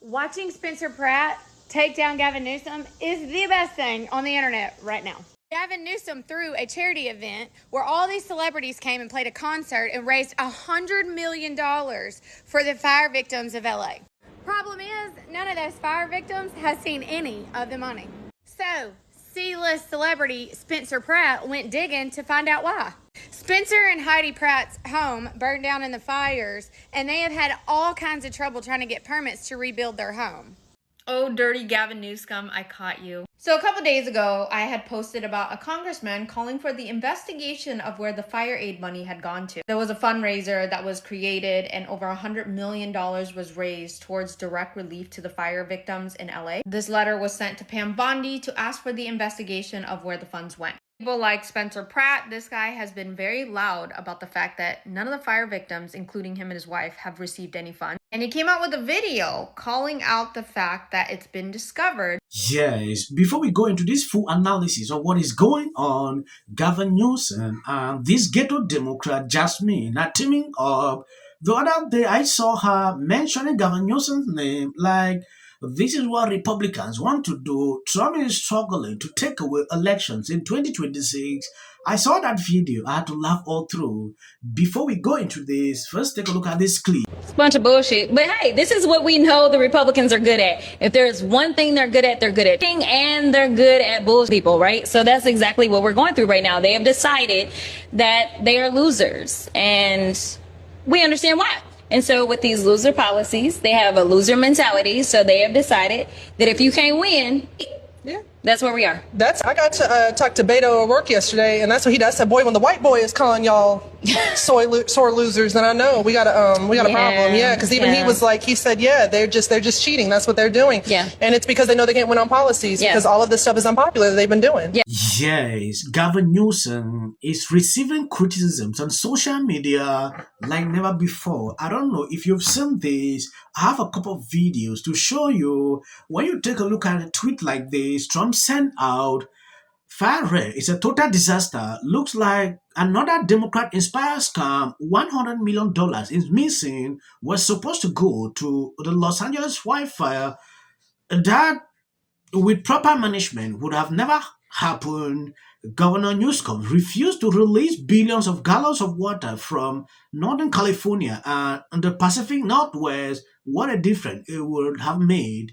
Watching Spencer Pratt take down Gavin Newsom is the best thing on the internet right now. Gavin Newsom threw a charity event where all these celebrities came and played a concert and raised $100 million for the fire victims of LA. Problem is, none of those fire victims has seen any of the money. So, C-list celebrity Spencer Pratt went digging to find out why. Spencer and Heidi Pratt's home burned down in the fires, and they have had all kinds of trouble trying to get permits to rebuild their home. Oh, dirty Gavin Newsom, I caught you. So a couple days ago, I had posted about a congressman calling for the investigation of where the fire aid money had gone to. There was a fundraiser that was created and over $100 million was raised towards direct relief to the fire victims in LA. This letter was sent to Pam Bondi to ask for the investigation of where the funds went. People like Spencer Pratt, this guy has been very loud about the fact that none of the fire victims, including him and his wife, have received any funds. And he came out with a video calling out the fact that it's been discovered. Yes, before we go into this full analysis of what is going on, Gavin Newsom and this ghetto Democrat Jasmine are teaming up. The other day I saw her mentioning Gavin Newsom's name like, this is what Republicans want to do. Trump is struggling to take away elections in 2026. I saw that video. I had to laugh all through. Before we go into this, first take a look at this clip. It's a bunch of bullshit. But hey, this is what we know the Republicans are good at. If there's one thing they're good at and they're good at bullshit people, right? So that's exactly what we're going through right now. They have decided that they are losers, and we understand why. And so with these loser policies, they have a loser mentality. So they have decided that if you can't win, yeah, that's where we are. I got to talk to Beto at work yesterday, and that's what he does. I said, boy, when the white boy is calling y'all sore losers, then I know we got a problem. Yeah, because even he was like, he said, yeah, they're just cheating. That's what they're doing. Yeah, and it's because they know they can't win on policies because all of this stuff is unpopular that they've been doing. Yeah. Yes, Gavin Newsom is receiving criticisms on social media like never before. I don't know if you've seen this. I have a couple of videos to show you. When you take a look at a tweet like this, Trump sent out fire rate. It's a total disaster. Looks like another Democrat-inspired scam. $100 million is missing. Was supposed to go to the Los Angeles wildfire. That, with proper management, would have never happened. Governor Newsom refused to release billions of gallons of water from Northern California and the Pacific Northwest. What a difference it would have made.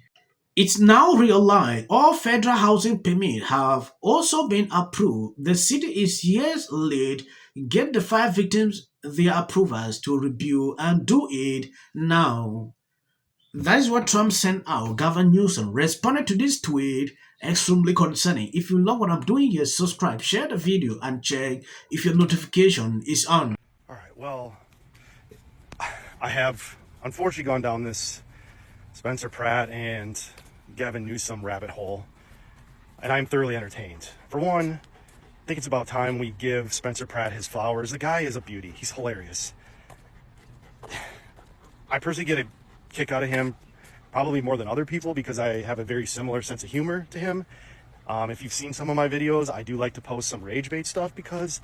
It's now realized all federal housing permits have also been approved. The city is years late. Get the fire victims their approvals to rebuild and do it now. That is what Trump sent out. Gavin Newsom responded to this tweet, extremely concerning. If you love what I'm doing here, subscribe, share the video, and check if your notification is on. All right, well, I have unfortunately gone down this Spencer Pratt and Gavin Newsom rabbit hole, and I'm thoroughly entertained. For one, I think it's about time we give Spencer Pratt his flowers. The guy is a beauty. He's hilarious. I personally get a kick out of him, probably more than other people, because I have a very similar sense of humor to him. If you've seen some of my videos, I do like to post some rage bait stuff because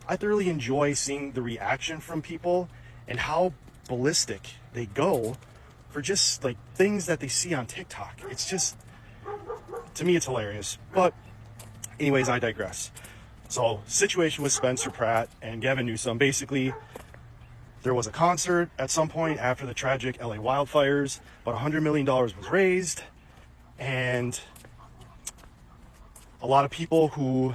I thoroughly enjoy seeing the reaction from people and how ballistic they go for just like things that they see on TikTok. It's just, to me, it's hilarious. But anyways, I digress. So, situation with Spencer Pratt and Gavin Newsom. Basically, there was a concert at some point after the tragic LA wildfires. About $100 million was raised, and a lot of people who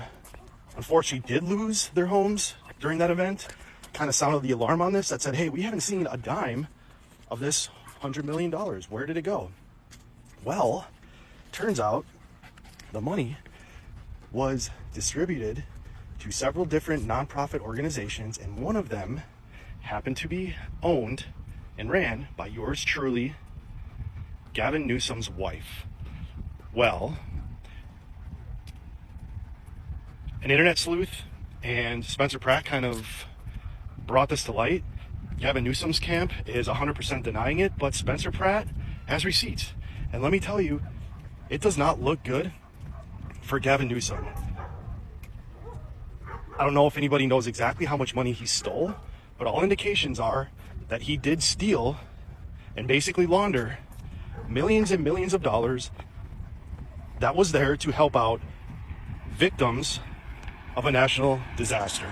unfortunately did lose their homes during that event kind of sounded the alarm on this, that said, hey, we haven't seen a dime of this $100 million. Where did it go? Well, turns out the money was distributed to several different nonprofit organizations, and one of them happened to be owned and ran by yours truly, Gavin Newsom's wife. Well, an internet sleuth and Spencer Pratt kind of brought this to light. Gavin Newsom's camp is 100% denying it, but Spencer Pratt has receipts. And let me tell you, it does not look good for Gavin Newsom. I don't know if anybody knows exactly how much money he stole, but all indications are that he did steal and basically launder millions and millions of dollars that was there to help out victims of a national disaster.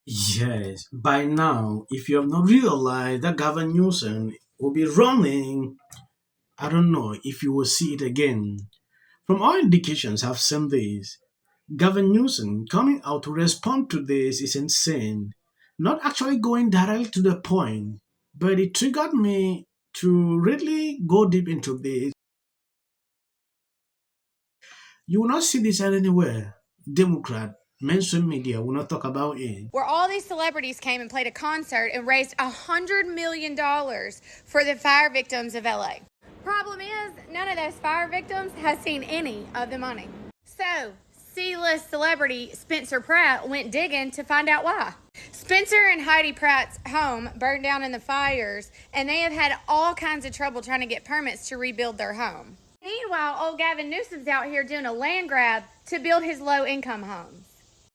Yes, by now, if you have not realized that Gavin Newsom will be running, I don't know if you will see it again. From all indications I've seen this, Gavin Newsom coming out to respond to this is insane. Not actually going directly to the point, but it triggered me to really go deep into this. You will not see this anywhere. Democrat, mainstream media will not talk about it. Where all these celebrities came and played a concert and raised $100 million for the fire victims of LA. Problem is, none of those fire victims has seen any of the money. So, C-list celebrity Spencer Pratt went digging to find out why. Spencer and Heidi Pratt's home burned down in the fires, and they have had all kinds of trouble trying to get permits to rebuild their home. Meanwhile, old Gavin Newsom's out here doing a land grab to build his low-income homes.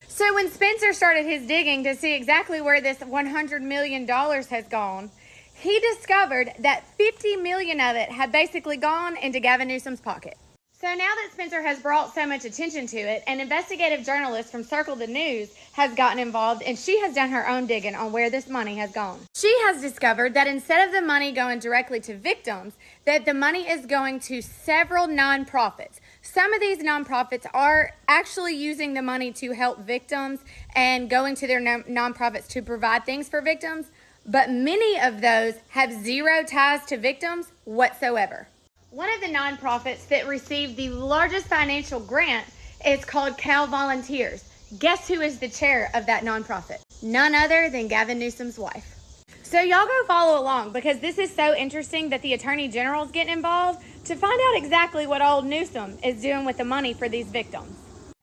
So when Spencer started his digging to see exactly where this $100 million has gone, he discovered that $50 million of it had basically gone into Gavin Newsom's pocket. So now that Spencer has brought so much attention to it, an investigative journalist from Circle the News has gotten involved, and she has done her own digging on where this money has gone. She has discovered that instead of the money going directly to victims, that the money is going to several nonprofits. Some of these nonprofits are actually using the money to help victims and going to their nonprofits to provide things for victims, but many of those have zero ties to victims whatsoever. One of the nonprofits that received the largest financial grant is called Cal Volunteers. Guess who is the chair of that nonprofit? None other than Gavin Newsom's wife. So y'all go follow along, because this is so interesting that the Attorney General's getting involved to find out exactly what old Newsom is doing with the money for these victims.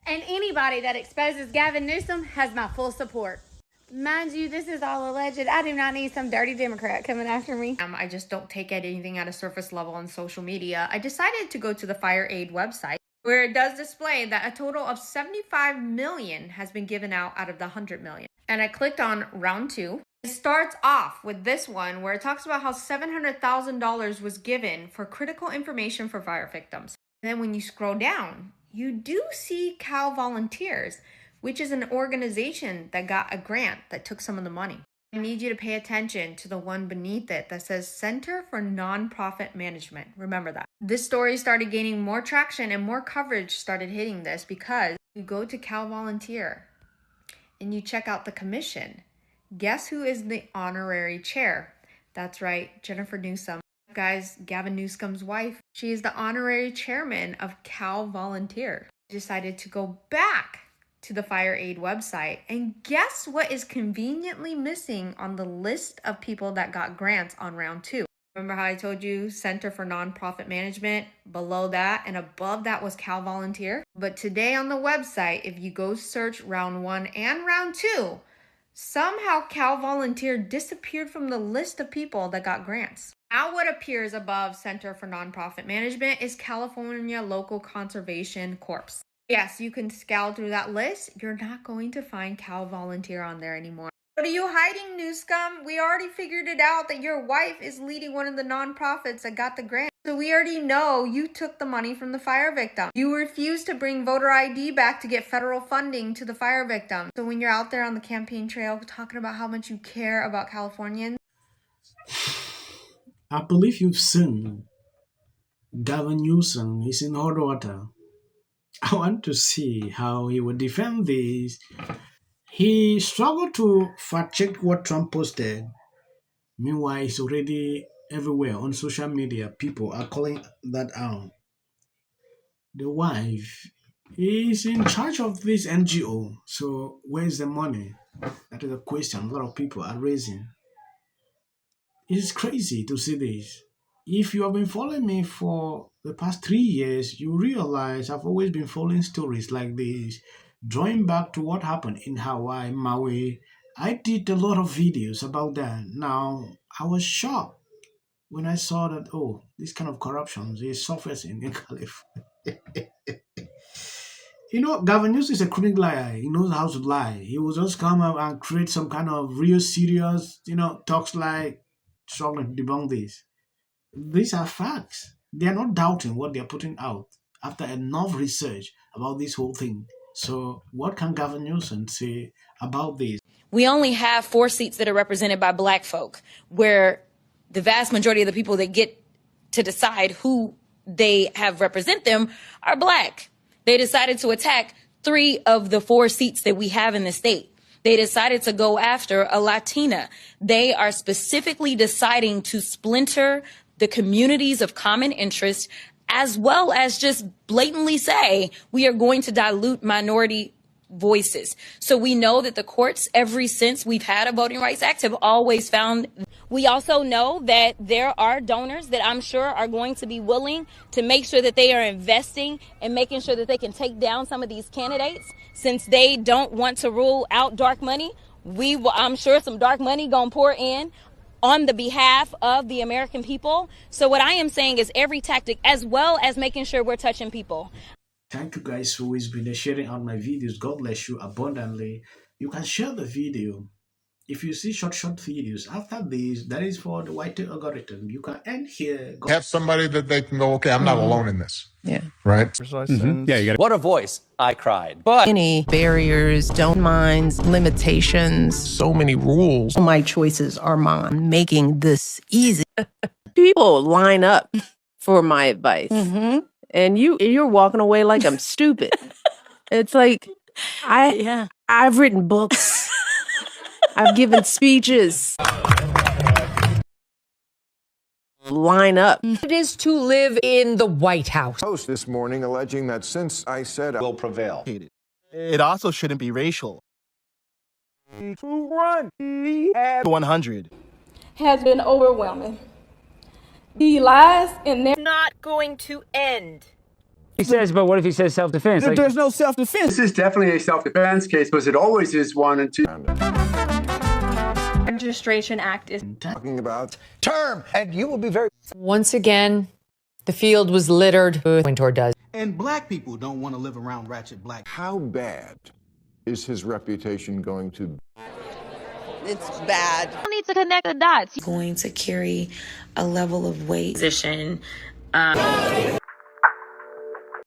And anybody that exposes Gavin Newsom has my full support. Mind you, this is all alleged. I do not need some dirty Democrat coming after me. I just don't take anything at a surface level on social media. I decided to go to the Fire Aid website, where it does display that a total of 75 million has been given out of the 100 million. And I clicked on round 2. It starts off with this one where it talks about how $700,000 was given for critical information for fire victims. And then when you scroll down, you do see Cal Volunteers, which is an organization that got a grant that took some of the money. I need you to pay attention to the one beneath it that says Center for Nonprofit Management. Remember that. This story started gaining more traction and more coverage started hitting this because you go to Cal Volunteer and you check out the commission. Guess who is the honorary chair? That's right, Jennifer Newsom. Guys, Gavin Newsom's wife. She is the honorary chairman of Cal Volunteer. Decided to go back to the Fire Aid website, and guess what is conveniently missing on the list of people that got grants on round 2? Remember how I told you Center for Nonprofit Management? Below that and above that was Cal Volunteer. But today on the website, if you go search round 1 and round 2, somehow Cal Volunteer disappeared from the list of people that got grants. Now what appears above Center for Nonprofit Management is California Local Conservation Corps. Yes, you can scour through that list. You're not going to find Cal Volunteer on there anymore. What are you hiding, Newscom? We already figured it out that your wife is leading one of the nonprofits that got the grant. So we already know you took the money from the fire victim. You refused to bring voter ID back to get federal funding to the fire victim. So when you're out there on the campaign trail talking about how much you care about Californians. I believe you've seen Gavin Newsom is in hot water. I want to see how he will defend this. He struggled to fact check what Trump posted. Meanwhile, it's already everywhere on social media. People are calling that out. The wife is in charge of this NGO. So where's the money? That is a question a lot of people are raising. It's crazy to see this. If you have been following me for the past 3 years, you realize I've always been following stories like this, drawing back to what happened in Hawaii, Maui. I did a lot of videos about that. Now, I was shocked when I saw that, this kind of corruption is surfacing in California. Gavin Newsom is a chronic liar. He knows how to lie. He will just come up and create some kind of real serious, talks like struggling to debunk this. These are facts. They are not doubting what they are putting out after enough research about this whole thing. So, what can Gavin Newsom say about this? We only have 4 seats that are represented by black folk, where the vast majority of the people that get to decide who they have represent them are black. They decided to attack 3 of the 4 seats that we have in the state. They decided to go after a Latina. They are specifically deciding to splinter the communities of common interest, as well as just blatantly say, we are going to dilute minority voices. So we know that the courts, ever since we've had a Voting Rights Act, have always found. We also know that there are donors that I'm sure are going to be willing to make sure that they are investing and making sure that they can take down some of these candidates. Since they don't want to rule out dark money, I'm sure some dark money gonna pour in on the behalf of the American people. So what I am saying is every tactic, as well as making sure we're touching people. Thank you guys for always been sharing out my videos. God bless you abundantly. You can share the video. If you see short videos after this, that is for the white algorithm. You can end here. Have somebody that they can go, okay, I'm not alone in this. Yeah. Right? Yeah, you got What a voice. I cried. But Any barriers, don't minds, limitations. So many rules. My choices are mine. Making this easy. People line up for my advice. And you're walking away like I'm stupid. It's like I've written books. I've given speeches. Line up. It is to live in the White House. Post this morning alleging that since I said I will prevail. It also shouldn't be racial. 100 has been overwhelming. The lies and they're not going to end. He says, but what if he says self-defense? There's no self-defense. This is definitely a self-defense case, because it always is one and two. Registration Act is talking about term, and you will be very. Once again, the field was littered with Winter does. And black people don't want to live around ratchet black. How bad is his reputation going to be? It's bad. I need to connect the dots. Going to carry a level of weight. Position.